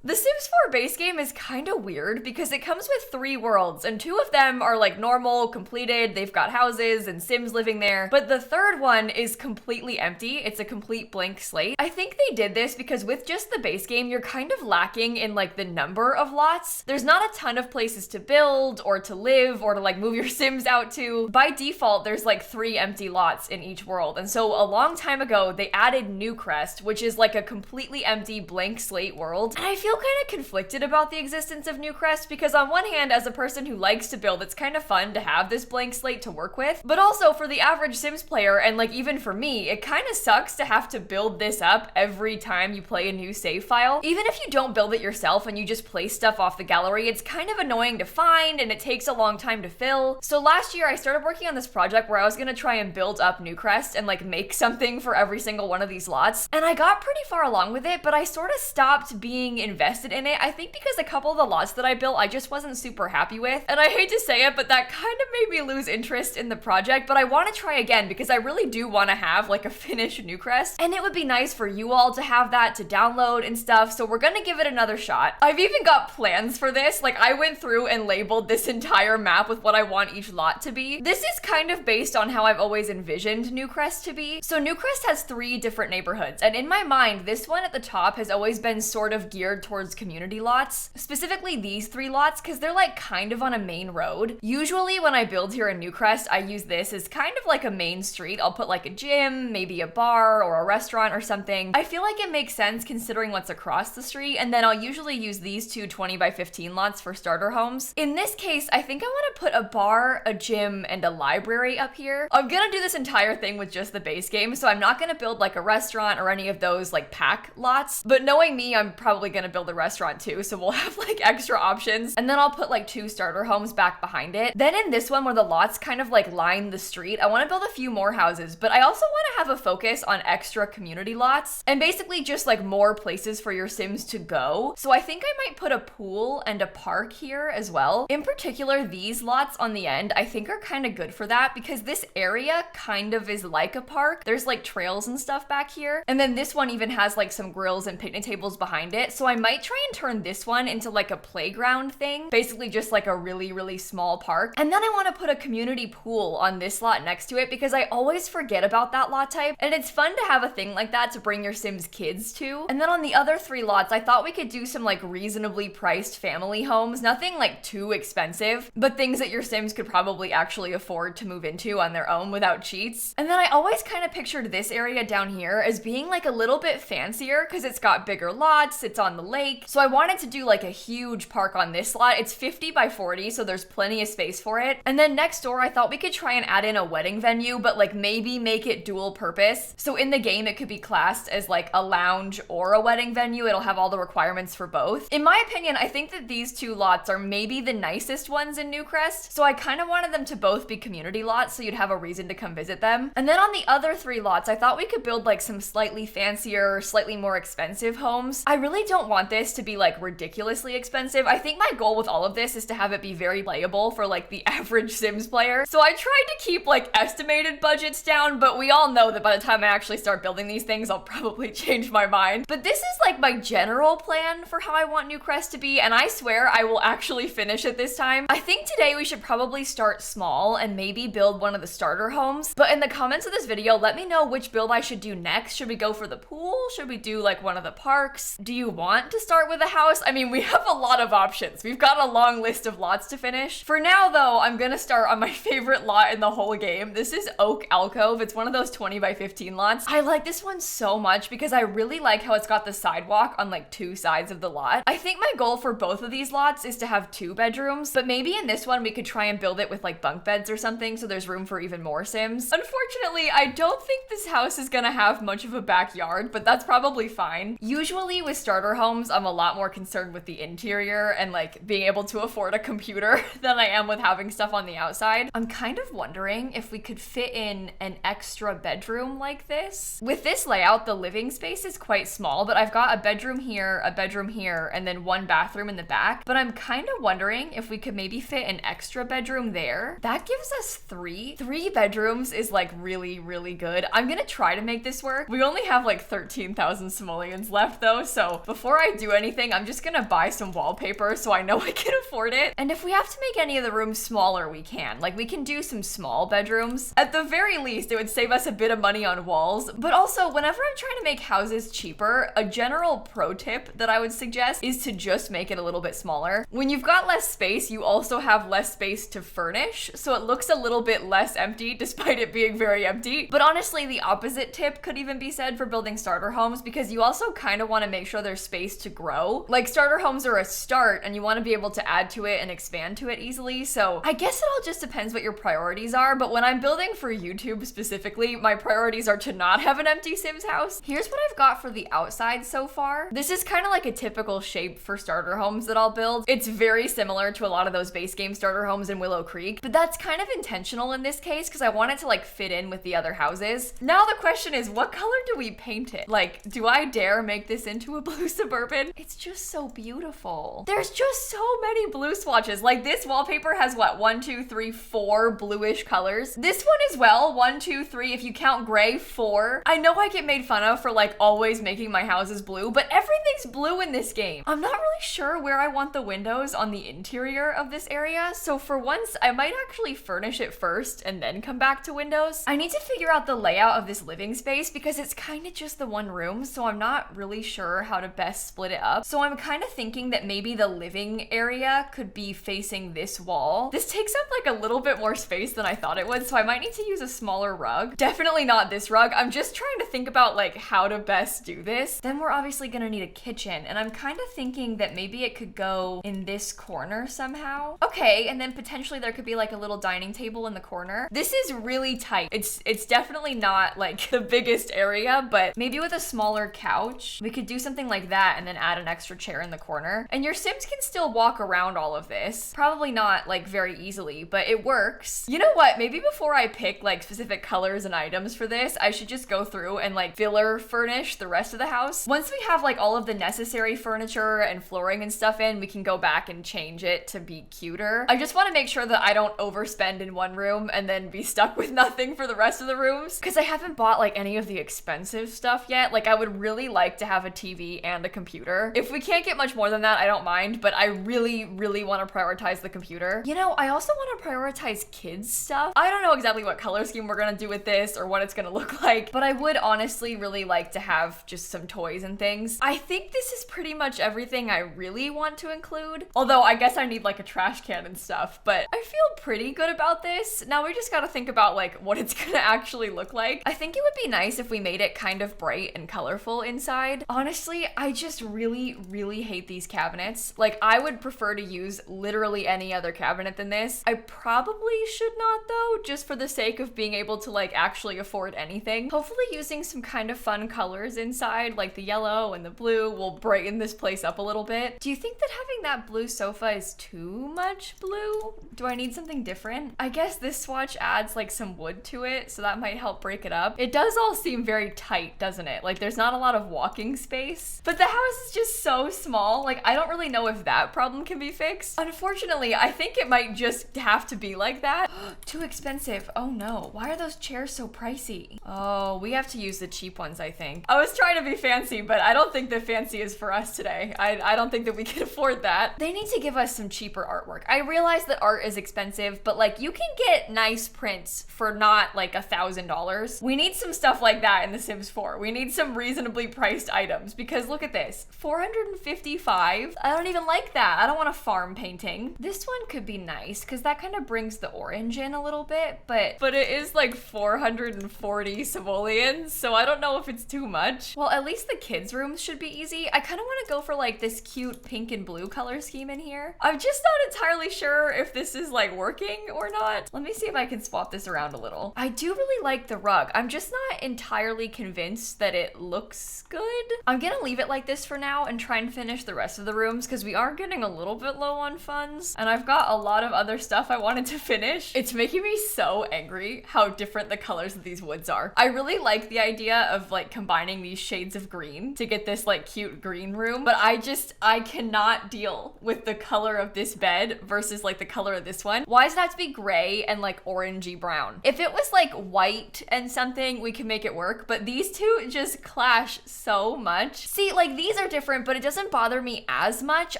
The Sims 4 base game is kind of weird because it comes with 3 worlds, and 2 of them are like normal, completed, they've got houses and Sims living there, but the third one is completely empty. It's a complete blank slate. I think they did this because with just the base game, you're kind of lacking in like the number of lots. There's not a ton of places to build or to live or to like move your Sims out to. By default, there's like 3 empty lots in each world, and so a long time ago, they added Newcrest, which is like a completely empty blank slate world, and I feel kind of conflicted about the existence of Newcrest because on one hand, as a person who likes to build, it's kind of fun to have this blank slate to work with, but also for the average Sims player, and like even for me, it kind of sucks to have to build this up every time you play a new save file. Even if you don't build it yourself and you just place stuff off the gallery, it's kind of annoying to find and it takes a long time to fill. So last year I started working on this project where I was gonna try and build up Newcrest and like make something for every single one of these lots, and I got pretty far along with it, but I sort of stopped being invested in it. I think because a couple of the lots that I built I just wasn't super happy with, and I hate to say it, but that kind of made me lose interest in the project. But I want to try again because I really do want to have like a finished Newcrest, and it would be nice for you all to have that to download and stuff, so we're gonna give it another shot. I've even got plans for this. Like, I went through and labeled this entire map with what I want each lot to be. This is kind of based on how I've always envisioned Newcrest to be. So Newcrest has 3 different neighborhoods, and in my mind, this one at the top has always been sort of geared towards community lots, specifically these 3 lots, because they're like kind of on a main road. Usually when I build here in Newcrest, I use this as kind of like a main street. I'll put like a gym, maybe a bar or a restaurant or something. I feel like it makes sense considering what's across the street, and then I'll usually use these 2 20 by 15 lots for starter homes. In this case, I think I want to put a bar, a gym, and a library up here. I'm gonna do this entire thing with just the base game, so I'm not gonna build like a restaurant or any of those like pack lots, but knowing me, I'm probably gonna build a restaurant too, so we'll have like extra options. And then I'll put like 2 starter homes back behind it. Then in this one where the lots kind of like line the street, I want to build a few more houses, but I also want to have a focus on extra community lots and basically just like more places for your Sims to go. So I think I might put a pool and a park here as well. In particular, these lots on the end I think are kind of good for that because this area kind of is like a park. There's like trails and stuff back here, and then this one even has like some grills and picnic tables behind it. So I might try and turn this one into like a playground thing, basically just like a really small park. And then I want to put a community pool on this lot next to it because I always forget about that lot type, and it's fun to have a thing like that to bring your Sims kids to. And then on the other 3 lots, I thought we could do some like reasonably priced family homes, nothing like too expensive, but things that your Sims could probably actually afford to move into on their own without cheats. And then I always kind of pictured this area down here as being like a little bit fancier because it's got bigger lots, it's on the lake. So I wanted to do like a huge park on this lot. It's 50 by 40, so there's plenty of space for it. And then next door, I thought we could try and add in a wedding venue, but like maybe make it dual purpose. So in the game, it could be classed as like a lounge or a wedding venue. It'll have all the requirements for both. In my opinion, I think that these 2 lots are maybe the nicest ones in Newcrest. So I kind of wanted them to both be community lots so you'd have a reason to come visit them. And then on the other 3 lots, I thought we could build like some slightly fancier, slightly more expensive homes. I really don't want this to be like ridiculously expensive. I think my goal with all of this is to have it be very playable for like the average Sims player. So I tried to keep like estimated budgets down, but we all know that by the time I actually start building these things, I'll probably change my mind. But this is like my general plan for how I want Newcrest to be, and I swear I will actually finish it this time. I think today we should probably start small and maybe build one of the starter homes. But in the comments of this video, let me know which build I should do next. Should we go for the pool? Should we do like one of the parks? Do you want to start with a house? I mean, we have a lot of options. We've got a long list of lots to finish. For now though, I'm gonna start on my favorite lot in the whole game. This is Oak Alcove. It's one of those 20 by 15 lots. I like this one so much because I really like how it's got the sidewalk on like 2 sides of the lot. I think my goal for both of these lots is to have 2 bedrooms, but maybe in this one we could try and build it with like bunk beds or something so there's room for even more Sims. Unfortunately, I don't think this house is gonna have much of a backyard, but that's probably fine. Usually with starter homes, I'm a lot more concerned with the interior and like being able to afford a computer than I am with having stuff on the outside. I'm kind of wondering if we could fit in an extra bedroom like this. With this layout, the living space is quite small, but I've got a bedroom here, and then 1 bathroom in the back. But I'm kind of wondering if we could maybe fit an extra bedroom there. That gives us 3. 3 bedrooms is like really good. I'm gonna try to make this work. We only have like 13,000 simoleons left though, so before I do anything, anything, I'm just gonna buy some wallpaper so I know I can afford it. And if we have to make any of the rooms smaller, we can. Like, we can do some small bedrooms. At the very least, it would save us a bit of money on walls. But also, whenever I'm trying to make houses cheaper, a general pro tip that I would suggest is to just make it a little bit smaller. When you've got less space, you also have less space to furnish, so it looks a little bit less empty despite it being very empty. But honestly, the opposite tip could even be said for building starter homes, because you also kind of want to make sure there's space to grow. Like, starter homes are a start and you want to be able to add to it and expand to it easily. So I guess it all just depends what your priorities are. But when I'm building for YouTube specifically, my priorities are to not have an empty Sims house. Here's what I've got for the outside so far. This is kind of like a typical shape for starter homes that I'll build. It's very similar to a lot of those base game starter homes in Willow Creek, but that's kind of intentional in this case because I want it to like fit in with the other houses. Now the question is, what color do we paint it? Like, do I dare make this into a blue Suburban? It's just so beautiful. There's just so many blue swatches. Like, this wallpaper has what, 1, 2, 3, 4 bluish colors. This one as well, 1, 2, 3, if you count gray, 4. I know I get made fun of for like always making my houses blue, but everything's blue in this game. I'm not really sure where I want the windows on the interior of this area, so for once I might actually furnish it first and then come back to windows. I need to figure out the layout of this living space because it's kind of just the one room, so I'm not really sure how to best split it up. So I'm kind of thinking that maybe the living area could be facing this wall. This takes up like a little bit more space than I thought it would, so I might need to use a smaller rug. Definitely not this rug. I'm just trying to think about like how to best do this. Then we're obviously gonna need a kitchen, and I'm kind of thinking that maybe it could go in this corner somehow. Okay, and then potentially there could be like a little dining table in the corner. This is really tight. It's definitely not like the biggest area, but maybe with a smaller couch, we could do something like that and then add an extra chair in the corner. And your Sims can still walk around all of this. Probably not like very easily, but it works. You know what? Maybe before I pick like specific colors and items for this, I should just go through and like filler furnish the rest of the house. Once we have like all of the necessary furniture and flooring and stuff in, we can go back and change it to be cuter. I just want to make sure that I don't overspend in one room and then be stuck with nothing for the rest of the rooms, because I haven't bought like any of the expensive stuff yet. Like, I would really like to have a TV and a computer. If we can't get much more than that, I don't mind, but I really want to prioritize the computer. You know, I also want to prioritize kids stuff. I don't know exactly what color scheme we're gonna do with this or what it's gonna look like, but I would honestly really like to have just some toys and things. I think this is pretty much everything I really want to include. Although I guess I need like a trash can and stuff, but I feel pretty good about this. Now we just gotta think about like what it's gonna actually look like. I think it would be nice if we made it kind of bright and colorful inside. Honestly, I just really hate these cabinets. Like, I would prefer to use literally any other cabinet than this. I probably should not though, just for the sake of being able to like actually afford anything. Hopefully using some kind of fun colors inside, like the yellow and the blue, will brighten this place up a little bit. Do you think that having that blue sofa is too much blue? Do I need something different? I guess this swatch adds like some wood to it, so that might help break it up. It does all seem very tight, doesn't it? Like, there's not a lot of walking space, but the house is just so small. Like, I don't really know if that problem can be fixed. Unfortunately, I think it might just have to be like that. Too expensive. Oh no, why are those chairs so pricey? Oh, we have to use the cheap ones, I think. I was trying to be fancy, but I don't think the fancy is for us today. I don't think that we can afford that. They need to give us some cheaper artwork. I realize that art is expensive, but like, you can get nice prints for not like $1,000. We need some stuff like that in The Sims 4. We need some reasonably priced items, because look at this, $455. I don't even like that. I don't want a farm painting. This one could be nice because that kind of brings the orange in a little bit, but it is like 440 simoleons, so I don't know if it's too much. Well, at least the kids' rooms should be easy. I kind of want to go for like this cute pink and blue color scheme in here. I'm just not entirely sure if this is like working or not. Let me see if I can swap this around a little. I do really like the rug. I'm just not entirely convinced that it looks good. I'm gonna leave it like this for now and try and finish the rest of the rooms because we are getting a little bit low on funds, and I've got a lot of other stuff I wanted to finish. It's making me so angry how different the colors of these woods are. I really like the idea of like combining these shades of green to get this like cute green room, but I cannot deal with the color of this bed versus like the color of this one. Why does that have to be gray and like orangey brown? If it was like white and something, we could make it work, but these two just clash so much. See, like, these are different different, but it doesn't bother me as much.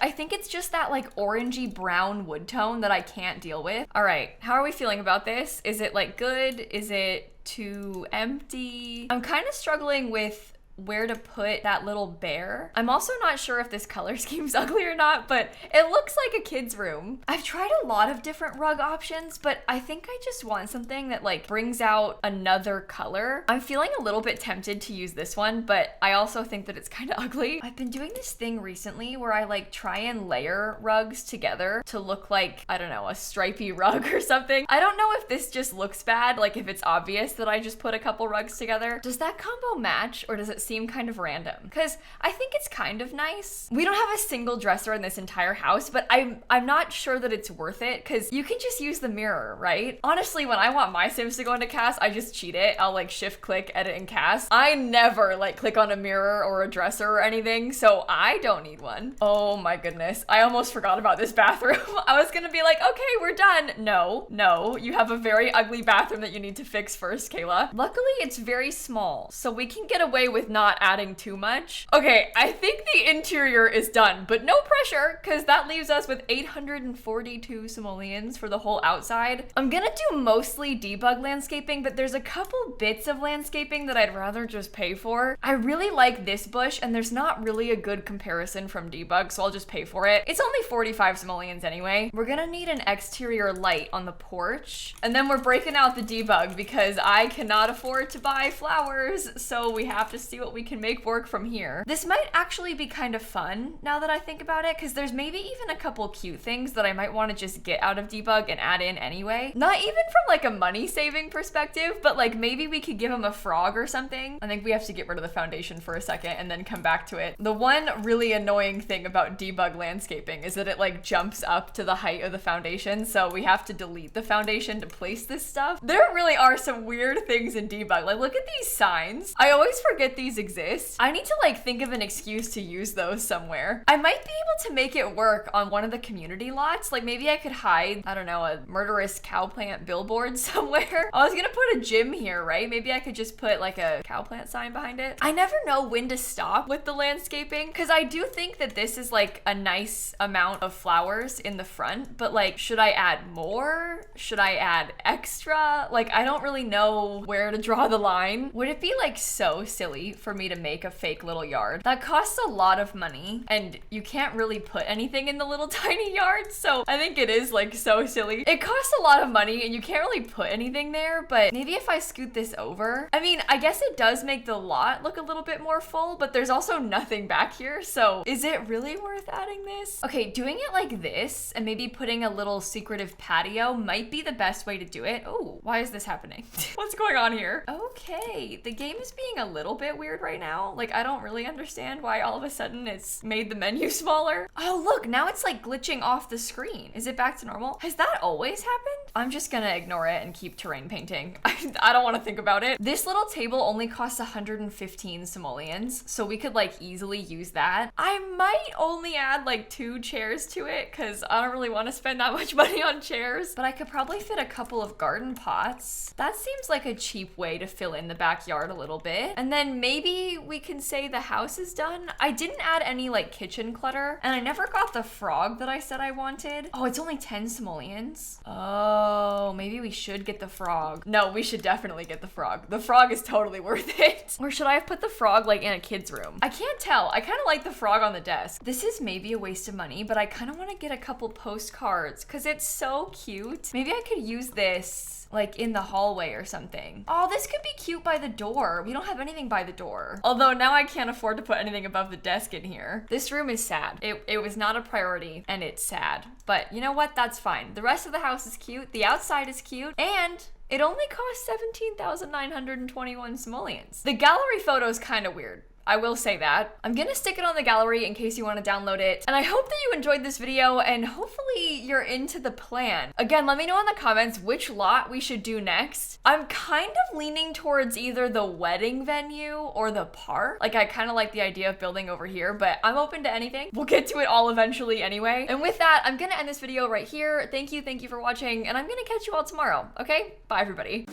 I think it's just that like orangey brown wood tone that I can't deal with. All right, how are we feeling about this? Is it like good? Is it too empty? I'm kind of struggling with where to put that little bear. I'm also not sure if this color scheme's ugly or not, but it looks like a kid's room. I've tried a lot of different rug options, but I think I just want something that like brings out another color. I'm feeling a little bit tempted to use this one, but I also think that it's kind of ugly. I've been doing this thing recently where I like try and layer rugs together to look like, I don't know, a stripy rug or something. I don't know if this just looks bad, like if it's obvious that I just put a couple rugs together. Does that combo match, or does it seem kind of random? Because I think it's kind of nice. We don't have a single dresser in this entire house, but I'm not sure that it's worth it because you can just use the mirror, right? Honestly, when I want my Sims to go into cast, I just cheat it. I'll like shift click, edit, and cast. I never like click on a mirror or a dresser or anything, so I don't need one. Oh my goodness. I almost forgot about this bathroom. I was gonna be like, okay, we're done. No, you have a very ugly bathroom that you need to fix first, Kayla. Luckily, it's very small, so we can get away with not adding too much. Okay, I think the interior is done, but no pressure, because that leaves us with 842 simoleons for the whole outside. I'm gonna do mostly debug landscaping, but there's a couple bits of landscaping that I'd rather just pay for. I really like this bush, and there's not really a good comparison from debug, so I'll just pay for it. It's only 45 simoleons anyway. We're gonna need an exterior light on the porch, and then we're breaking out the debug because I cannot afford to buy flowers, so we have to see what we can make work from here. This might actually be kind of fun now that I think about it, because there's maybe even a couple cute things that I might want to just get out of debug and add in anyway. Not even from like a money saving perspective, but like maybe we could give him a frog or something. I think we have to get rid of the foundation for a second and then come back to it. The one really annoying thing about debug landscaping is that it like jumps up to the height of the foundation, so we have to delete the foundation to place this stuff. There really are some weird things in debug. Like look at these signs. I always forget these exist. I need to like think of an excuse to use those somewhere. I might be able to make it work on one of the community lots. Like maybe I could hide, I don't know, a murderous cow plant billboard somewhere. I was gonna put a gym here, right? Maybe I could just put like a cow plant sign behind it. I never know when to stop with the landscaping, because I do think that this is like a nice amount of flowers in the front, but like, should I add more? Should I add extra? Like, I don't really know where to draw the line. Would it be like so silly for me to make a fake little yard? That costs a lot of money, and you can't really put anything in the little tiny yard, so I think it is like so silly. It costs a lot of money and you can't really put anything there, but maybe if I scoot this over, I mean, I guess it does make the lot look a little bit more full, but there's also nothing back here, so is it really worth adding this? Okay, doing it like this and maybe putting a little secretive patio might be the best way to do it. Oh, why is this happening? What's going on here? Okay, the game is being a little bit weird right now. Like, I don't really understand why all of a sudden it's made the menu smaller. Oh, look, now it's like glitching off the screen. Is it back to normal? Has that always happened? I'm just gonna ignore it and keep terrain painting. I don't want to think about it. This little table only costs 115 simoleons, so we could like easily use that. I might only add like 2 chairs to it because I don't really want to spend that much money on chairs, but I could probably fit a couple of garden pots. That seems like a cheap way to fill in the backyard a little bit. And then maybe we can say the house is done. I didn't add any like kitchen clutter, and I never got the frog that I said I wanted. Oh, it's only 10 simoleons. Oh, maybe we should get the frog. No, we should definitely get the frog. The frog is totally worth it. Or should I have put the frog like in a kid's room? I can't tell. I kind of like the frog on the desk. This is maybe a waste of money, but I kind of want to get a couple postcards because it's so cute. Maybe I could use this like in the hallway or something. Oh, this could be cute by the door. We don't have anything by the door. Although now I can't afford to put anything above the desk in here. This room is sad. It was not a priority and it's sad. But you know what? That's fine. The rest of the house is cute. The outside is cute. And it only costs 17,921 simoleons. The gallery photo is kind of weird. I will say that. I'm gonna stick it on the gallery in case you want to download it. And I hope that you enjoyed this video and hopefully you're into the plan. Again, let me know in the comments which lot we should do next. I'm kind of leaning towards either the wedding venue or the park. Like I kind of like the idea of building over here, but I'm open to anything. We'll get to it all eventually anyway. And with that, I'm gonna end this video right here. Thank you for watching, and I'm gonna catch you all tomorrow, okay? Bye everybody.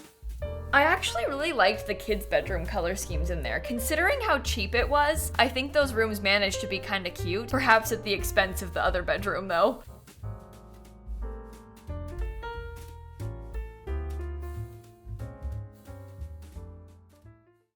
I actually really liked the kids' bedroom color schemes in there. Considering how cheap it was, I think those rooms managed to be kind of cute, perhaps at the expense of the other bedroom though.